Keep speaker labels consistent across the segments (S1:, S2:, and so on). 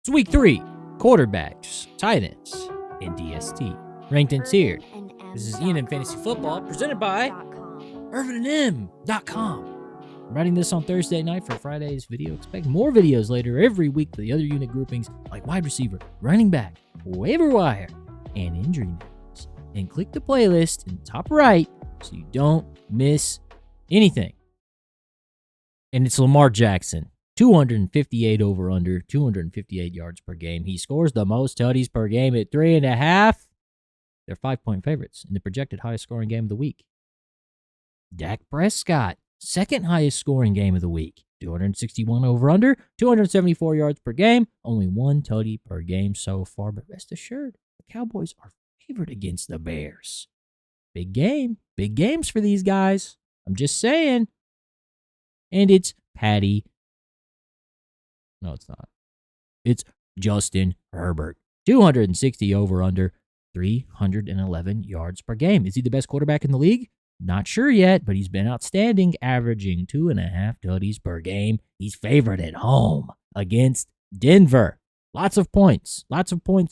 S1: It's week 3. Quarterbacks, tight ends, and DST. Ranked and tiered. This is Ian in Fantasy Football, presented by UrbanandM.com. I'm writing this on Thursday night for Friday's video. Expect more videos later every week for the other unit groupings like wide receiver, running back, waiver wire, and injury news. And click the playlist in the top right so you don't miss anything. And it's Lamar Jackson. 258 over under, 258 yards per game. He scores the most tutties per game at 3.5. They're 5-point favorites in the projected highest scoring game of the week. Dak Prescott, second highest scoring game of the week. 261 over under, 274 yards per game. Only one tutty per game so far, but rest assured, the Cowboys are favored against the Bears. Big game, big games for these guys. I'm just saying. And it's Patty. No, it's not. It's Justin Herbert. 260 over under, 311 yards per game. Is he the best quarterback in the league? Not sure yet, but he's been outstanding, averaging 2.5 tutties per game. He's favored at home against Denver. Lots of points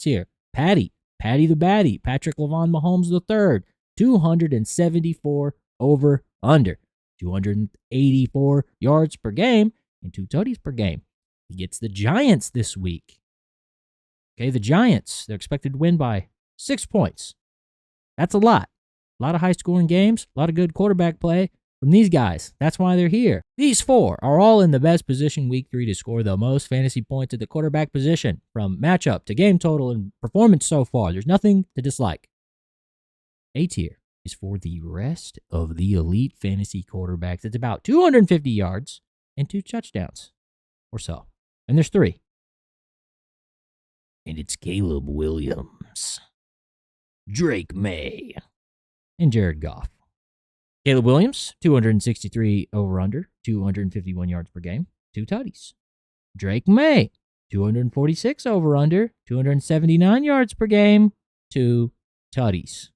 S1: here. Patty the Batty, Patrick LaVon Mahomes III, 274 over under, 284 yards per game, and 2 tutties per game. He gets the Giants this week. Okay, the Giants, they're expected to win by 6 points. That's a lot. A lot of high-scoring games, a lot of good quarterback play from these guys. That's why they're here. These 4 are all in the best position week 3 to score the most fantasy points at the quarterback position, from matchup to game total and performance so far. There's nothing to dislike. A tier is for the rest of the elite fantasy quarterbacks. It's about 250 yards and 2 touchdowns or so. And there's 3. And it's Caleb Williams, Drake May, and Jared Goff. Caleb Williams, 263 over under, 251 yards per game, 2 tutties. Drake May, 246 over under, 279 yards per game, 2 tutties.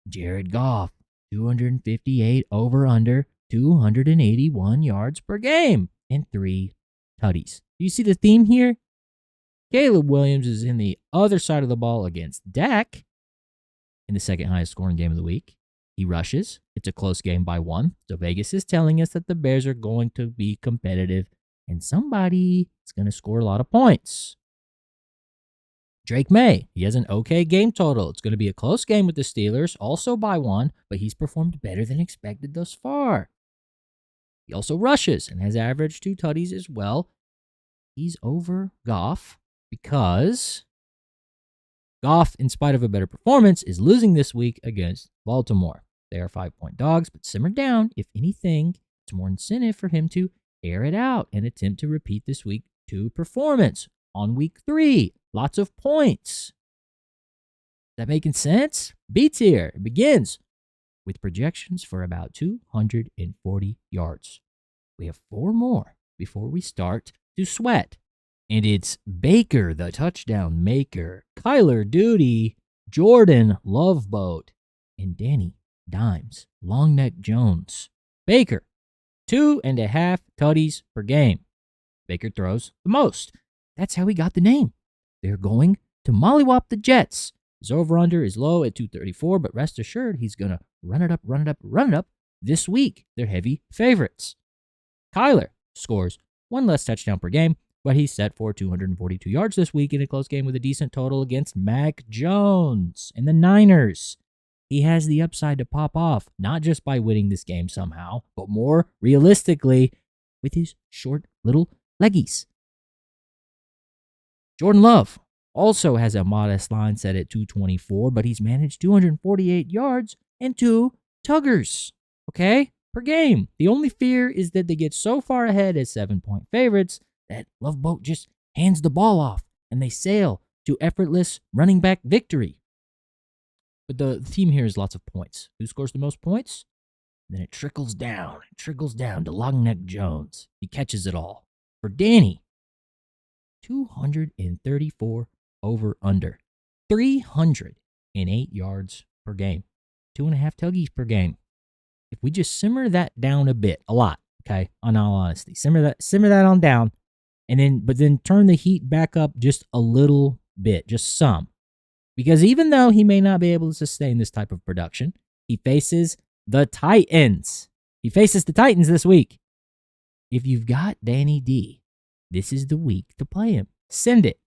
S1: Jared Goff, 258 over under, 281 yards per game, and 3 tutties. Do you see the theme here? Caleb Williams is in the other side of the ball against Dak in the second highest scoring game of the week. He rushes. It's a close game by 1. So Vegas is telling us that the Bears are going to be competitive and somebody is going to score a lot of points. Drake May, he has an okay game total. It's going to be a close game with the Steelers, also by 1, but he's performed better than expected thus far. He also rushes and has averaged 2 tutties as well. He's over Goff because Goff, in spite of a better performance, is losing this week against Baltimore. They are 5-point dogs, but simmer down. If anything, it's more incentive for him to air it out and attempt to repeat this week 2 performance on week 3. Lots of points. Is that making sense? B tier. It begins with projections for about 240 yards. We have 4 more before we start to sweat. And it's Baker, the touchdown maker, Kyler Duty, Jordan Loveboat, and Danny Dimes, Longneck Jones. Baker, 2.5 tutties per game. Baker throws the most. That's how he got the name. They're going to mollywop the Jets. His over-under is low at 234, but rest assured he's going to run it up this week. They're heavy favorites. Kyler scores 1 less touchdown per game, but he's set for 242 yards this week in a close game with a decent total against Mac Jones and the Niners. He has the upside to pop off, not just by winning this game somehow, but more realistically with his short little leggies. Jordan Love also has a modest line set at 224, but he's managed 248 yards and 2 tuggers, okay, per game. The only fear is that they get so far ahead as 7-point favorites that Loveboat just hands the ball off and they sail to effortless running back victory. But the theme here is lots of points. Who scores the most points? And then it trickles down to Longneck Jones. He catches it all. For Danny, 234 over under, 308 yards per game, 2.5 tuggies per game. If we just simmer that down a bit, a lot, okay, on all honesty, simmer that on down, but then turn the heat back up just a little bit, just some. Because even though he may not be able to sustain this type of production, he faces the Titans. He faces the Titans this week. If you've got Danny D, this is the week to play him. Send it.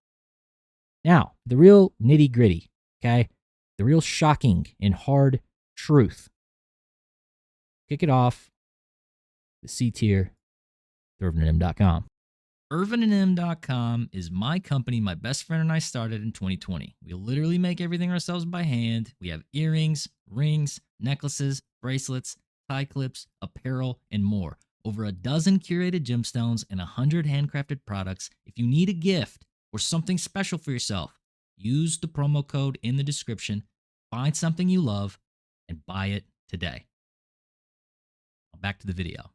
S1: Now, the real nitty-gritty, okay? The real shocking and hard truth. Kick it off. The C tier, irvinandm.com. irvinandm.com is my company my best friend and I started in 2020. We literally make everything ourselves by hand. We have earrings, rings, necklaces, bracelets, tie clips, apparel, and more. Over a dozen curated gemstones and 100 handcrafted products. If you need a gift or something special for yourself, use the promo code in the description, find something you love, and buy it today. Back to the video.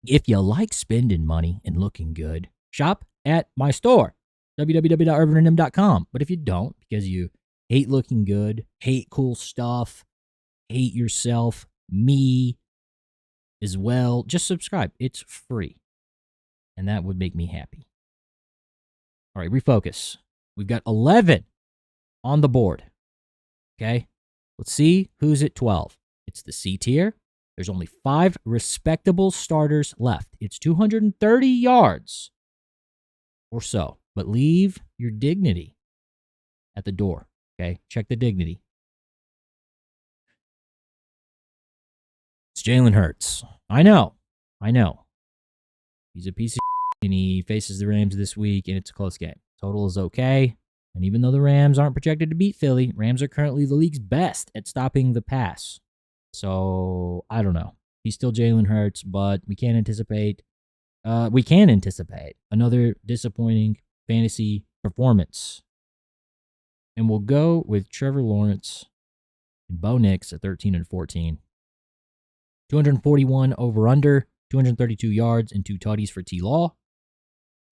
S1: If you like spending money and looking good, shop at my store, www.irvinandm.com. But if you don't, because you hate looking good, hate cool stuff, hate yourself, me as well, just subscribe. It's free. And that would make me happy. All right, refocus. We've got 11 on the board. Okay, let's see who's at 12. It's the C tier. There's only 5 respectable starters left. It's 230 yards or so. But leave your dignity at the door. Okay, check the dignity. It's Jalen Hurts. I know. He's a piece of and he faces the Rams this week, and it's a close game. Total is okay. And even though the Rams aren't projected to beat Philly, Rams are currently the league's best at stopping the pass. So, I don't know. He's still Jalen Hurts, but we can anticipate another disappointing fantasy performance. And we'll go with Trevor Lawrence and Bo Nix at 13 and 14. 241 over-under, 232 yards, and 2 tutties for T-Law.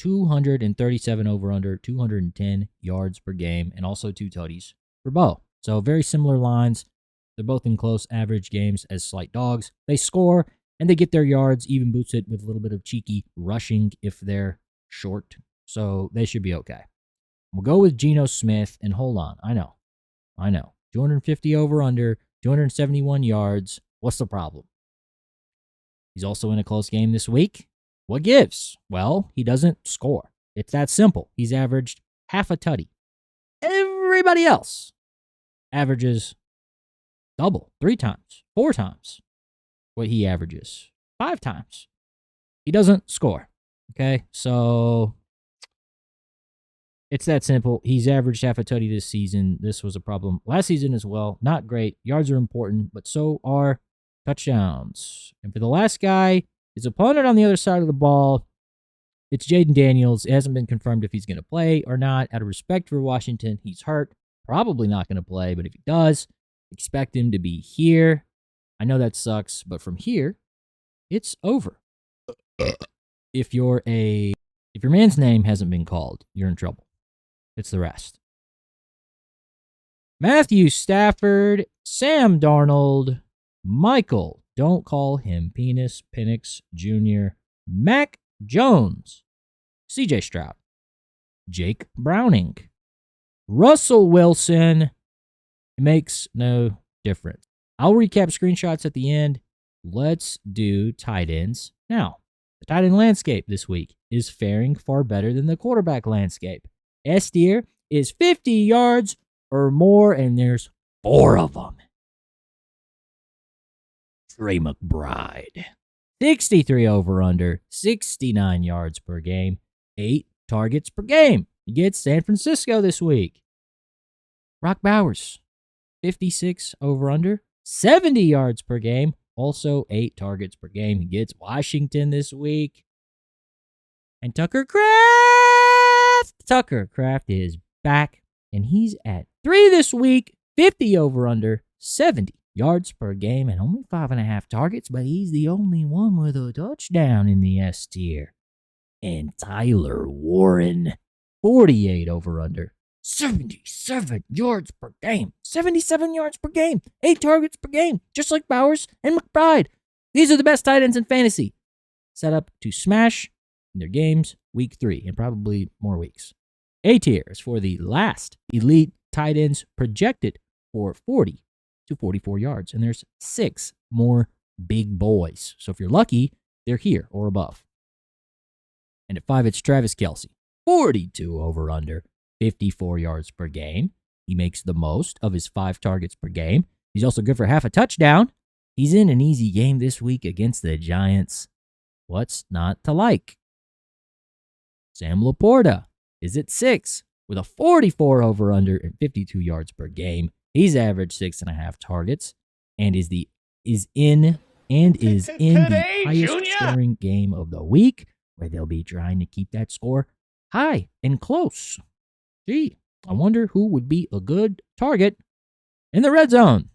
S1: 237 over-under, 210 yards per game, and also 2 tutties for Bo. So, very similar lines. They're both in close average games as slight dogs. They score, and they get their yards, even boosted with a little bit of cheeky rushing if they're short. So they should be okay. We'll go with Geno Smith, and hold on. I know. 250 over-under, 271 yards. What's the problem? He's also in a close game this week. What gives? Well, he doesn't score. It's that simple. He's averaged half a tutty. Everybody else averages double, 3 times, 4 times what he averages, 5 times. He doesn't score. Okay, so it's that simple. He's averaged half a tutty this season. This was a problem last season as well. Not great. Yards are important, but so are touchdowns. And for the last guy, his opponent on the other side of the ball, it's Jaden Daniels. It hasn't been confirmed if he's going to play or not. Out of respect for Washington, he's hurt. Probably not going to play, but if he does, expect him to be here. I know that sucks, but from here, it's over. If your man's name hasn't been called, you're in trouble. It's the rest. Matthew Stafford, Sam Darnold, Michael, don't call him Penis, Penix Jr., Mac Jones, CJ Stroud, Jake Browning, Russell Wilson. It makes no difference. I'll recap screenshots at the end. Let's do tight ends. Now, the tight end landscape this week is faring far better than the quarterback landscape. S tier is 50 yards or more, and there's 4 of them. Trey McBride, 63 over-under, 69 yards per game, 8 targets per game. He gets San Francisco this week. Brock Bowers, 56 over-under, 70 yards per game, also 8 targets per game. He gets Washington this week. And Tucker Kraft is back, and he's at 3 this week, 50 over-under, 70 yards per game, and only 5.5 targets, but he's the only one with a touchdown in the S tier. And Tyler Warren, 48 over-under, 77 yards per game. 77 yards per game. 8 targets per game. Just like Bowers and McBride. These are the best tight ends in fantasy. Set up to smash in their games week 3 and probably more weeks. A tier is for the last elite tight ends projected for 40 to 44 yards. And there's 6 more big boys. So if you're lucky, they're here or above. And at 5, it's Travis Kelce. 42 over-under, 54 yards per game. He makes the most of his 5 targets per game. He's also good for half a touchdown. He's in an easy game this week against the Giants. What's not to like? Sam Laporta is at 6 with a 44 over-under and 52 yards per game. He's averaged 6.5 targets and is in the highest scoring game of the week, where they'll be trying to keep that score high and close. Gee, I wonder who would be a good target in the red zone.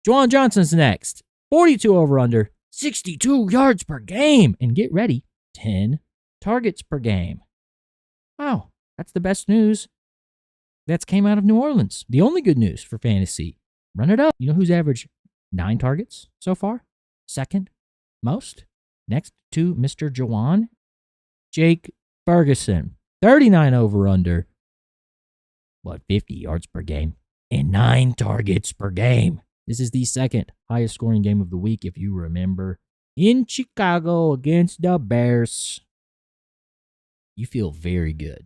S1: Juwan Johnson's next. 42 over-under, 62 yards per game. And get ready, 10 targets per game. Wow, that's the best news that's came out of New Orleans. The only good news for fantasy. Run it up. You know who's averaged 9 targets so far? Second most. Next to Mr. Juwan, Jake Ferguson. 39 over-under. 50 yards per game. And 9 targets per game. This is the second highest scoring game of the week, if you remember. In Chicago against the Bears. You feel very good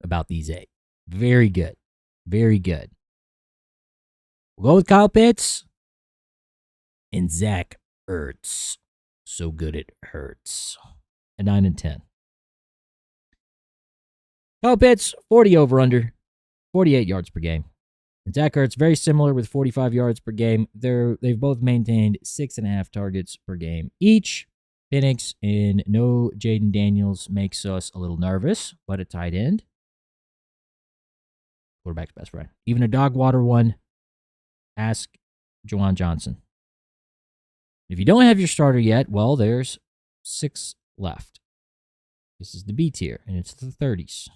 S1: about these 8. Very good. Very good. We'll go with Kyle Pitts and Zach Ertz. So good it hurts. A 9 and 10. Kyle Pitts, 40 over-under, 48 yards per game. And Zach Ertz, very similar with 45 yards per game. They've both maintained 6.5 targets per game each. Penix and no Jaden Daniels makes us a little nervous, but a tight end. Quarterback's best friend. Even a dog water one. Ask Juwan Johnson. If you don't have your starter yet, well, there's 6 left. This is the B tier, and it's the 30s.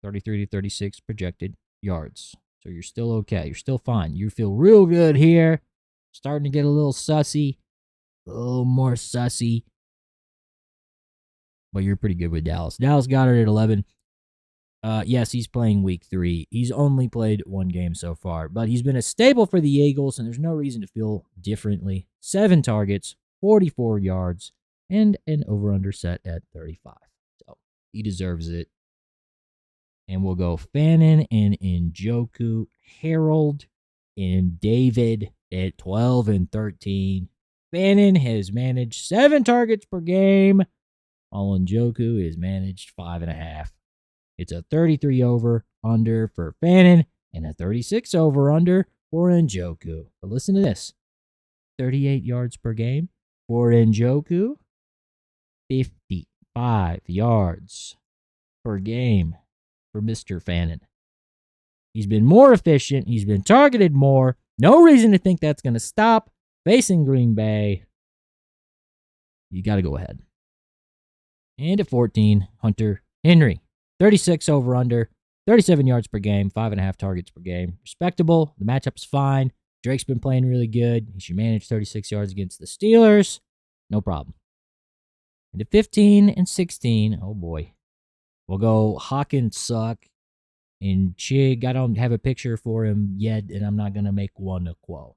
S1: 33 to 36 projected yards. So you're still okay. You're still fine. You feel real good here. Starting to get a little sussy. A little more sussy. But you're pretty good with Dallas. Dallas got it at 11. Yes, he's playing week 3. He's only played 1 game so far, but he's been a staple for the Eagles, and there's no reason to feel differently. 7 targets, 44 yards, and an over-under set at 35. So he deserves it. And we'll go Fannin and Njoku, Harold and David at 12 and 13. Fannin has managed 7 targets per game, while Njoku is managed 5.5. It's a 33 over-under for Fannin and a 36 over-under for Njoku. But listen to this. 38 yards per game for Njoku. 55 yards per game for Mr. Fannin. He's been more efficient. He's been targeted more. No reason to think that's going to stop. Facing Green Bay, you got to go ahead. And at 14, Hunter Henry. 36 over-under, 37 yards per game, 5.5 targets per game. Respectable. The matchup's fine. Drake's been playing really good. He should manage 36 yards against the Steelers. No problem. And at 15 and 16, oh boy. We'll go Hawkins suck and Chig. I don't have a picture for him yet, and I'm not going to make one a quote.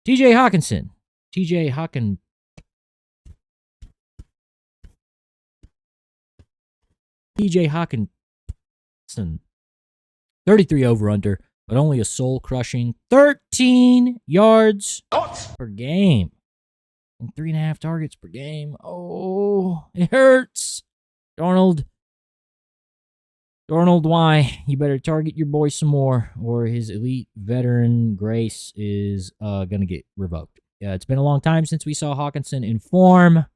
S1: TJ Hawkinson. TJ Hawkinson. 33 over-under, but only a soul-crushing 13 yards per game. And 3.5 targets per game. Oh, it hurts. Darnold, why? You better target your boy some more, or his elite veteran grace is going to get revoked. It's been a long time since we saw Hawkinson in form.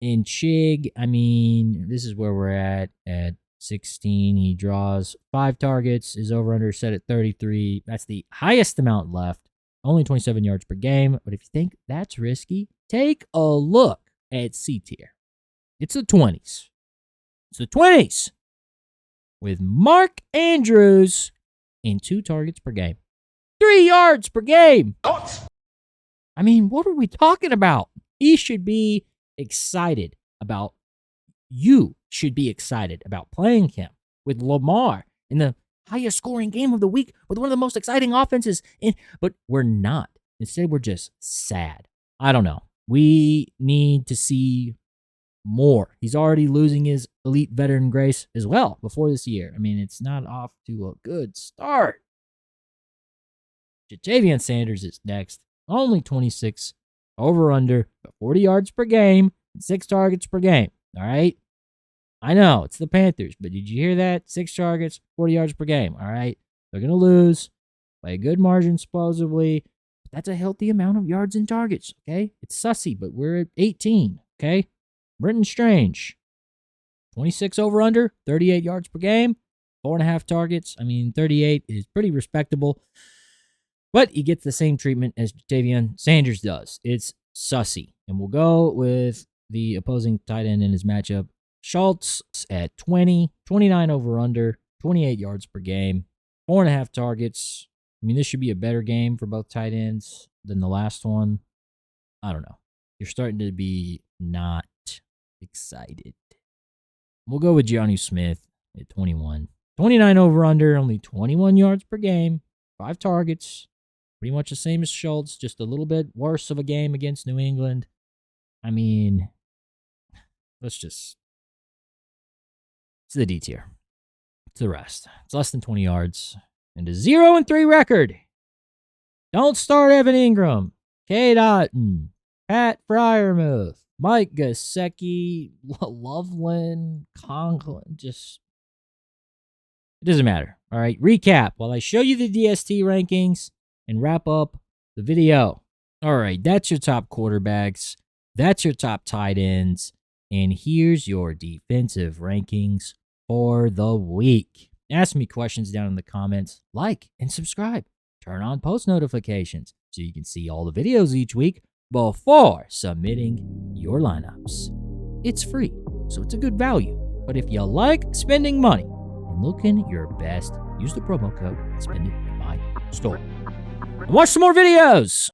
S1: In Chig, I mean, this is where we're at 16. He draws 5 targets. His over-under set at 33. That's the highest amount left. Only 27 yards per game. But if you think that's risky, take a look at C tier. It's the 20s. It's the 20s. With Mark Andrews in 2 targets per game. 3 yards per game. I mean, what are we talking about? He should be excited about, you should be excited about playing him with Lamar in the highest scoring game of the week with one of the most exciting offenses. But we're not. Instead, we're just sad. I don't know. We need to see more. He's already losing his elite veteran grace as well before this year. I mean, it's not off to a good start. Ja'Tavion Sanders is next. Only 26 over-under, 40 yards per game, and 6 targets per game. All right? I know, it's the Panthers, but did you hear that? 6 targets, 40 yards per game. All right? They're going to lose by a good margin, supposedly. But that's a healthy amount of yards and targets, okay? It's sussy, but we're at 18, okay? Brenton Strange, 26 over-under, 38 yards per game, 4.5 targets. I mean, 38 is pretty respectable. But he gets the same treatment as Ja'Tavion Sanders does. It's sussy. And we'll go with the opposing tight end in his matchup. Schultz at 20, 29 over-under, 28 yards per game, 4.5 targets. I mean, this should be a better game for both tight ends than the last one. I don't know. You're starting to be not excited. We'll go with Jonnu Smith at 21. 29 over-under, only 21 yards per game, 5 targets. Pretty much the same as Schultz, just a little bit worse of a game against New England. I mean, it's the D tier. It's the rest. It's less than 20 yards. And a 0-3 record. Don't start Evan Ingram, Cade Otton, Pat Freiermuth, Mike Gesicki, Loveland, Conklin. Just, it doesn't matter. All right, recap while I show you the DST rankings and wrap up the video. All right, that's your top quarterbacks. That's your top tight ends. And here's your defensive rankings for the week. Ask me questions down in the comments. Like and subscribe. Turn on post notifications so you can see all the videos each week before submitting your lineups. It's free, so it's a good value. But if you like spending money and looking your best, use the promo code and spend it in my store. And watch some more videos.